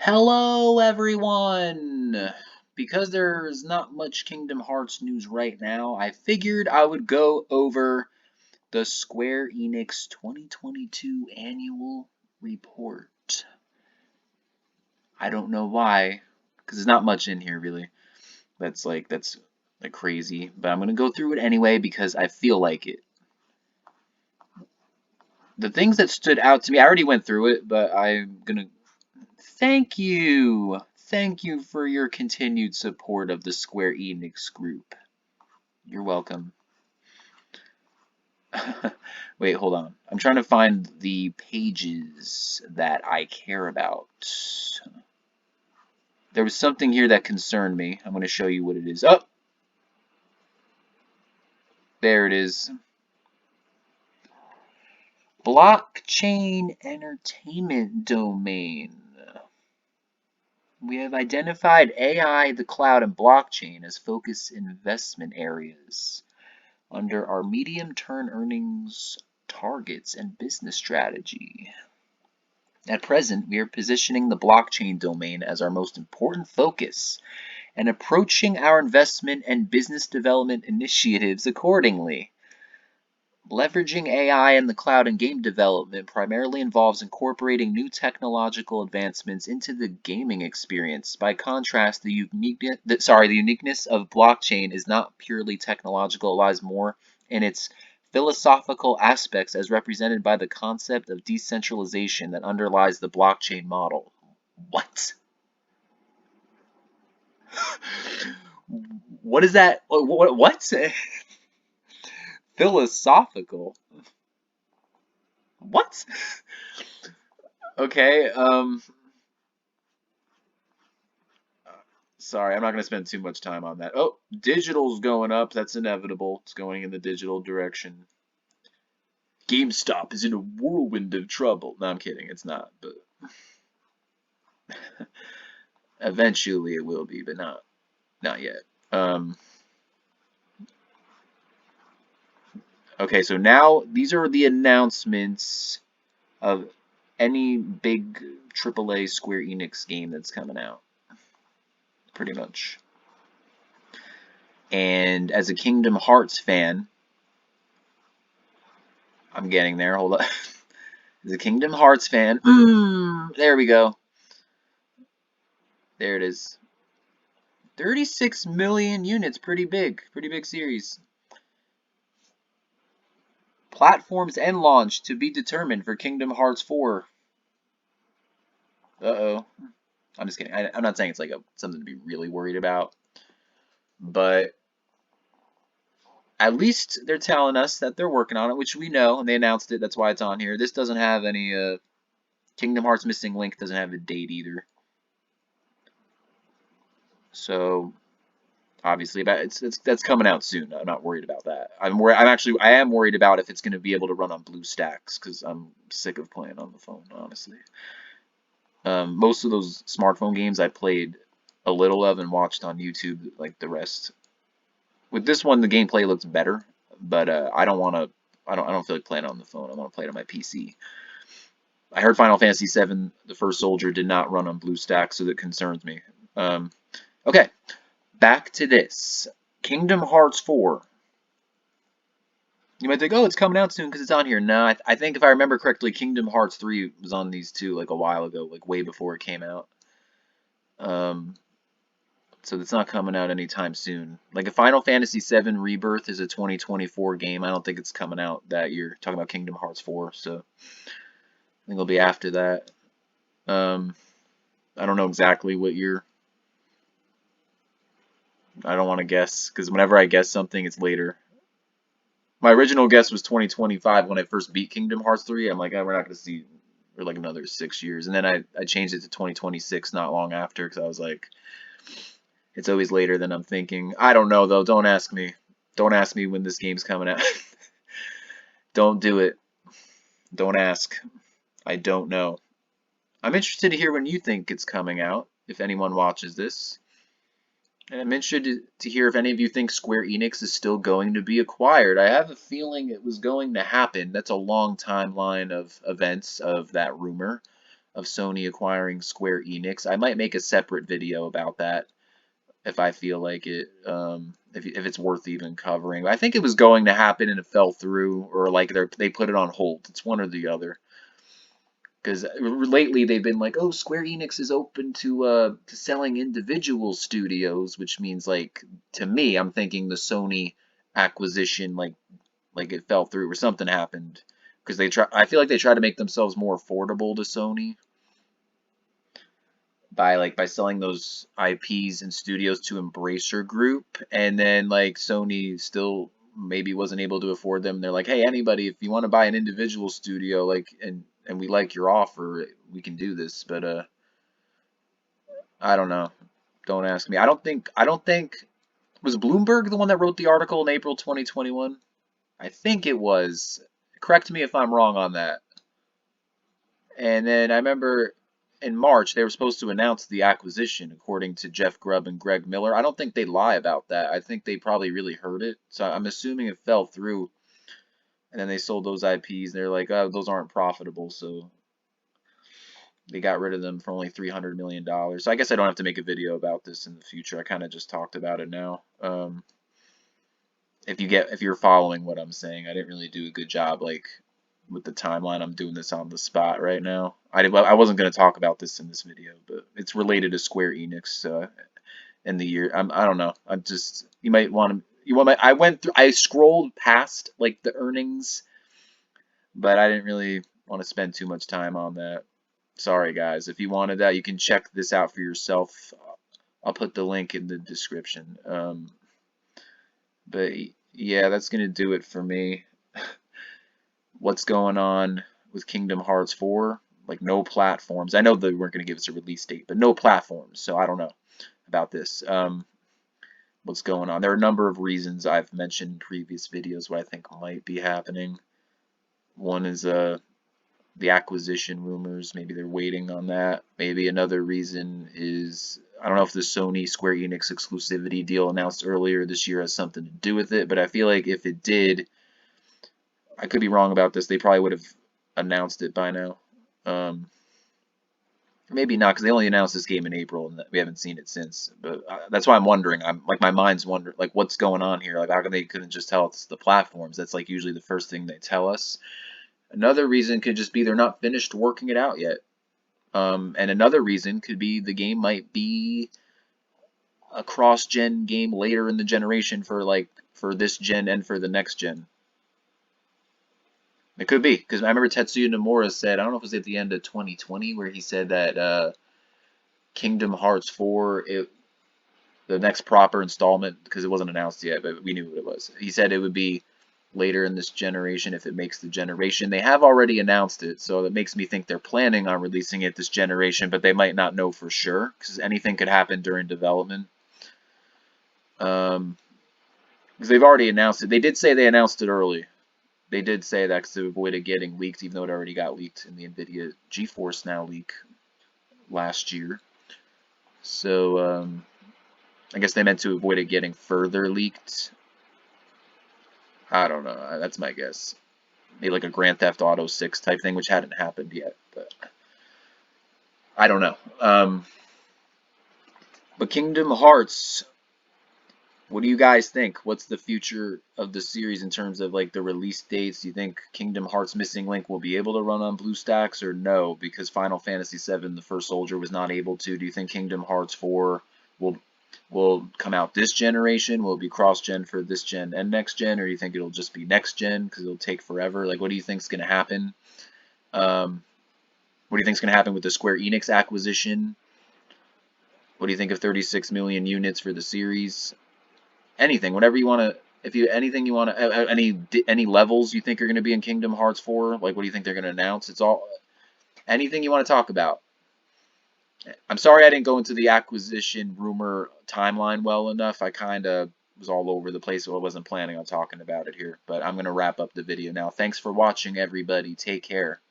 Hello, everyone! Because there's not much Kingdom Hearts news right now, I figured I would go over the Square Enix 2022 annual report. I don't know why, because there's not much in here really. That's like crazy, but I'm gonna go through it anyway because I feel like it. The things that stood out to me, I already went through it, but I'm gonna thank you. Thank you for your continued support of the Square Enix group. You're welcome. Wait, hold on. I'm trying to find the pages that I care about. There was something here that concerned me. I'm going to show you what it is. Oh, there it is. Blockchain entertainment domain. We have identified AI, the cloud, and blockchain as focus investment areas under our medium-term earnings targets and business strategy. At present, we are positioning the blockchain domain as our most important focus and approaching our investment and business development initiatives accordingly. Leveraging AI in the cloud and game development primarily involves incorporating new technological advancements into the gaming experience. By contrast, the uniqueness of blockchain is not purely technological, it lies more in its philosophical aspects as represented by the concept of decentralization that underlies the blockchain model. What? What is that? What? Philosophical? What? Okay, sorry, I'm not going to spend too much time on that. Oh, digital's going up. That's inevitable. It's going in the digital direction. GameStop is in a whirlwind of trouble. No, I'm kidding. It's not, but eventually it will be, but not yet. Okay, so now these are the announcements of any big AAA Square Enix game that's coming out, pretty much. And as a Kingdom Hearts fan, I'm getting there. Hold on. As a Kingdom Hearts fan, there we go. There it is. 36 million units, pretty big series. Platforms and launch to be determined for Kingdom Hearts 4. Uh-oh. I'm just kidding. I'm not saying it's like something to be really worried about, but at least they're telling us that they're working on it, which we know, and they announced it. That's why it's on here. This doesn't have any, Kingdom Hearts Missing Link doesn't have a date either. So, obviously, that's coming out soon. I'm not worried about that. I am worried about if it's going to be able to run on BlueStacks, because I'm sick of playing on the phone, honestly. Most of those smartphone games I played a little of and watched on YouTube, like the rest. With this one, the gameplay looks better, but I don't feel like playing it on the phone. I want to play it on my PC. I heard Final Fantasy VII, The First Soldier, did not run on BlueStacks, so that concerns me. Okay, back to this. Kingdom Hearts 4. You might think, oh, it's coming out soon because it's on here. No, I think if I remember correctly, Kingdom Hearts 3 was on these two like a while ago, like way before it came out. So it's not coming out anytime soon. Like a Final Fantasy VII Rebirth is a 2024 game. I don't think it's coming out that year. Talking about Kingdom Hearts 4, so I think it'll be after that. I don't know exactly what year. I don't want to guess because whenever I guess something, it's later. My original guess was 2025 when I first beat Kingdom Hearts 3. I'm like, oh, we're not going to see for like another 6 years. And then I changed it to 2026 not long after because I was like, it's always later than I'm thinking. I don't know, though. Don't ask me. Don't ask me when this game's coming out. Don't do it. Don't ask. I don't know. I'm interested to hear when you think it's coming out, if anyone watches this. And I'm interested to hear if any of you think Square Enix is still going to be acquired. I have a feeling it was going to happen. That's a long timeline of events of that rumor. of Sony acquiring Square Enix. I might make a separate video about that if I feel like it, if it's worth even covering. I think it was going to happen and it fell through, or like they put it on hold. It's one or the other. Because lately they've been like, oh, Square Enix is open to selling individual studios, which means like to me, I'm thinking the Sony acquisition like it fell through or something happened. Because I feel like they try to make themselves more affordable to Sony by selling those IPs and studios to Embracer Group, and then like Sony still maybe wasn't able to afford them. They're like, hey, anybody, if you want to buy an individual studio, like and we like your offer, we can do this. But I don't know. Don't ask me. I don't think was Bloomberg the one that wrote the article in April 2021? I think it was. Correct me if I'm wrong on that. And then I remember in March they were supposed to announce the acquisition, according to Jeff Grubb and Greg Miller. I don't think they lie about that. I think they probably really heard it. So I'm assuming it fell through. And then they sold those IPs. They're like, oh, those aren't profitable, so they got rid of them for only $300 million. So I guess I don't have to make a video about this in the future. I kind of just talked about it now. If you're following what I'm saying, I didn't really do a good job like with the timeline. I'm doing this on the spot right now. I wasn't going to talk about this in this video, but it's related to Square Enix in the year. I don't know. I'm just you might want to I scrolled past like the earnings, but I didn't really want to spend too much time on that. Sorry guys. If you wanted that, you can check this out for yourself. I'll put the link in the description. But yeah, that's gonna do it for me. What's going on with Kingdom Hearts 4? Like no platforms. I know they weren't gonna give us a release date, but no platforms. So I don't know about this. What's going on? There are a number of reasons I've mentioned in previous videos what I think might be happening. One is the acquisition rumors. Maybe they're waiting on that. Maybe another reason is I don't know if the Sony Square Enix exclusivity deal announced earlier this year has something to do with it, but I feel like if it did, I could be wrong about this, they probably would have announced it by now. Maybe not, because they only announced this game in April and we haven't seen it since. But that's why I'm wondering. I'm like my mind's wondering like what's going on here. Like how come they couldn't just tell us the platforms? That's like usually the first thing they tell us. Another reason could just be they're not finished working it out yet. And another reason could be the game might be a cross-gen game later in the generation for this gen and for the next gen. It could be, because I remember Tetsuya Nomura said, I don't know if it was at the end of 2020, where he said that Kingdom Hearts 4, the next proper installment, because it wasn't announced yet, but we knew what it was. He said it would be later in this generation if it makes the generation. They have already announced it, so that makes me think they're planning on releasing it this generation, but they might not know for sure, because anything could happen during development. Because they've already announced it. They did say they announced it early. They did say that to avoid it getting leaked, even though it already got leaked in the NVIDIA GeForce Now leak last year. So, I guess they meant to avoid it getting further leaked. I don't know. That's my guess. Maybe like a Grand Theft Auto 6 type thing, which hadn't happened yet. But I don't know. But Kingdom Hearts, what do you guys think? What's the future of the series in terms of like the release dates? Do you think Kingdom Hearts Missing Link will be able to run on BlueStacks or no? Because Final Fantasy VII, The First Soldier, was not able to. Do you think Kingdom Hearts 4 will come out this generation? Will it be cross-gen for this gen and next gen? Or do you think it'll just be next gen because it'll take forever? Like, what do you think's going to happen? What do you think's going to happen with the Square Enix acquisition? What do you think of 36 million units for the series? Anything, whatever you want to, anything you want to, any levels you think are going to be in Kingdom Hearts 4, like what do you think they're going to announce? It's all, anything you want to talk about. I'm sorry I didn't go into the acquisition rumor timeline well enough. I kind of was all over the place, so I wasn't planning on talking about it here. But I'm going to wrap up the video now. Thanks for watching, everybody. Take care.